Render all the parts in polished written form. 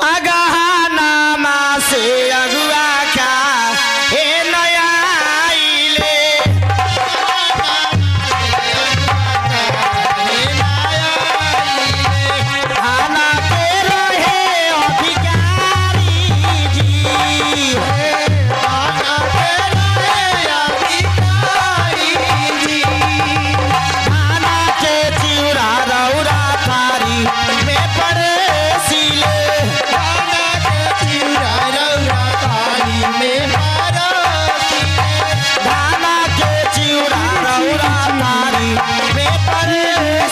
अगहनामा से अगुआ क्या हे नया आइले थाना पे रहे अधिकारी जी थाना पे रहे अधिकारी जी थाना के चिउरा रौरा थारी में पड़े सिले थाना के चिउरा रौरा थारी में थाना के चिउरा रौरा थारी में पड़े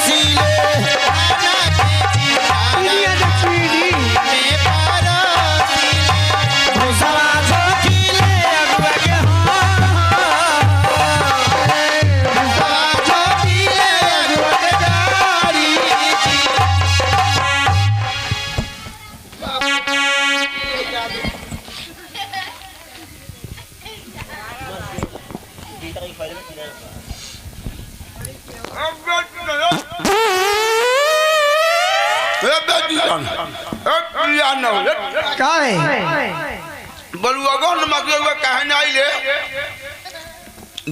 सिले थाना के चिउरा में भूसवा झोंकीले अगुआ के भूसवा झोंकीले अगुआ के गाड़ी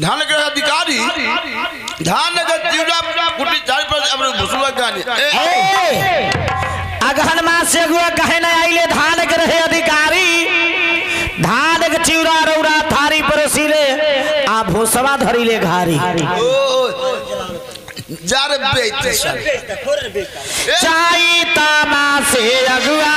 धान के अधिकारी धान के चिड़ा कुटी चार पर अब भुसुआ गानी अगहन मास से अगुआ कहे न आइले धान के रहे अधिकारी धान के चिउरा रौरा थारी परोसिले आ भूसवा धरिले घारी जार बेइज्जत सब चाई तामा से अगुआ